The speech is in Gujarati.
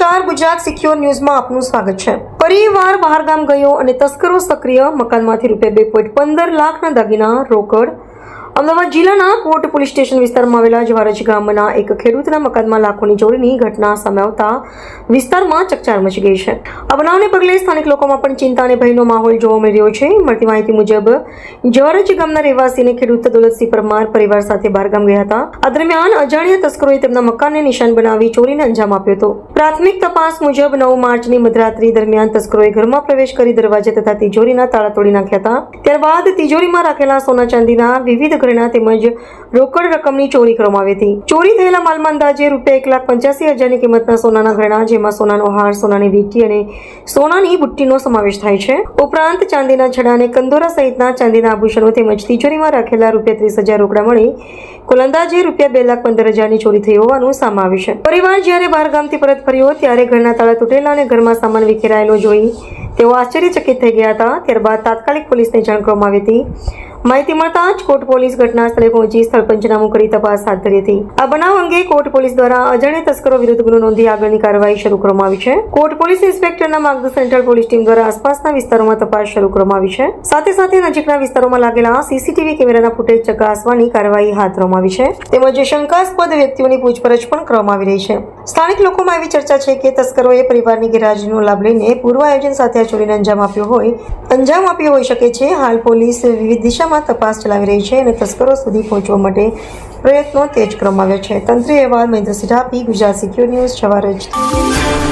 નમસ્કાર, ગુજરાત સિક્યોર ન્યૂઝમાં આપનું સ્વાગત છે। પરિવાર બહારગામ ગયો અને તસ્કરો સક્રિય, મકાનમાંથી ₹2.15 લાખના દાગીના રોકડ। અમદાવાદ જિલ્લાના કોટ પોલીસ સ્ટેશન વિસ્તારમાં આવેલા જવારજ ગામના એક ખેડૂતના મકાનમાં લાખોની ચોરીની ઘટના સામે આવતા વિસ્તારમાં ચકચાર મચી ગઈ છે। આ બનાવને પગલે સ્થાનિક લોકોમાં પણ ચિંતા અને ભયનો માહોલ જોવા મળી રહ્યો છે। મળતી માહિતી મુજબ જવારજ ગામના રહેવાસી અને ખેડૂત દોલતસિંહ પરમાર પરિવાર સાથે બહારગામ ગયા હતા। આ દરમિયાન અજાણ્યા તસ્કરોએ તેમના મકાનને નિશાન બનાવી ચોરીને અંજામ આપ્યો હતો। પ્રાથમિક તપાસ મુજબ 9 માર્ચની મધરાત્રી દરમિયાન તસ્કરોએ ઘરમાં પ્રવેશ કરી દરવાજા તથા તિજોરીના તાળા તોડી નાખ્યા હતા। ત્યારબાદ તિજોરીમાં રાખેલા સોના ચાંદીના વિવિધ ઘરેણા તેમજ રોકડ રકમની ચોરી કરવામાં આવી હતી। ચોરી થયેલા માલમાં અંદાજે ₹1,85,000ની કિંમતના સોનાના ઘરેણા, જેમાં સોનાનો હાર, સોનાની વીંટી અને સોનાની બુટ્ટીનો સમાવેશ થાય છે। ઉપરાંત ચાંદીના છડા અને કંદોરા સહિતના ચાંદીના આભૂષણો તેમજ તિજોરીમાં રાખેલા ₹30,000 રોકડા મળી કુલ અંદાજે ₹2,15,000ની ચોરી થઈ હોવાનું સામે આવ્યું છે। પરિવાર જ્યારે બહારગામથી પરત ફર્યો ત્યારે ઘરના તાળા તૂટેલા અને ઘરમાં સામાન વિખેરાયેલો જોઈ તેઓ આશ્ચર્યચકિત થઈ ગયા હતા। ત્યારબાદ તાત્કાલિક પોલીસને જાણ કરવામાં આવી હતી। માહિતી મળતા જ કોટ પોલીસ ઘટના સ્થળે પહોંચી સ્થળ પંચનામું કરી તપાસ હાથ ધરી હતી। આ બનાવ અંગે કોટ પોલીસ દ્વારા અજાણ્યા તસ્કરો વિરુદ્ધ ગુનો નોંધી આગળની કાર્યવાહી શરૂ કરવામાં આવી છે। કોટ પોલીસ ઇન્સ્પેક્ટરના માર્ગદર્શન હેઠળ પોલીસ ટીમ દ્વારા આસપાસના વિસ્તારોમાં તપાસ શરૂ કરવામાં આવી છે। સાથે સાથે નજીકના વિસ્તારોમાં લાગેલા સીસીટીવી કેમેરાના ફૂટેજ ચકાસવાની કાર્યવાહી હાથ ધરવામાં આવી છે, તેમજ શંકાસ્પદ વ્યક્તિઓની પૂછપરછ પણ કરવામાં આવી રહી છે। સ્થાનિક લોકોમાં એવી ચર્ચા છે કે તસ્કરોએ પરિવારની ગેરહાજરીનો લાભ લઈને પૂર્વ આયોજન સાથે આ ચોરીને અંજામ આપ્યો હોઈ શકે છે। હાલ પોલીસ વિવિધ દિશામાં તપાસ ચલાવી રહી છે અને તસ્કરો સુધી પહોંચવા માટે પ્રયત્નો તેજ કરવામાં આવ્યા છે। તંત્રી અહેવાલ મહેન્દ્રસિંહ ઢાપી, ગુજરાત સિક્યોર ન્યૂઝ, જવારજ।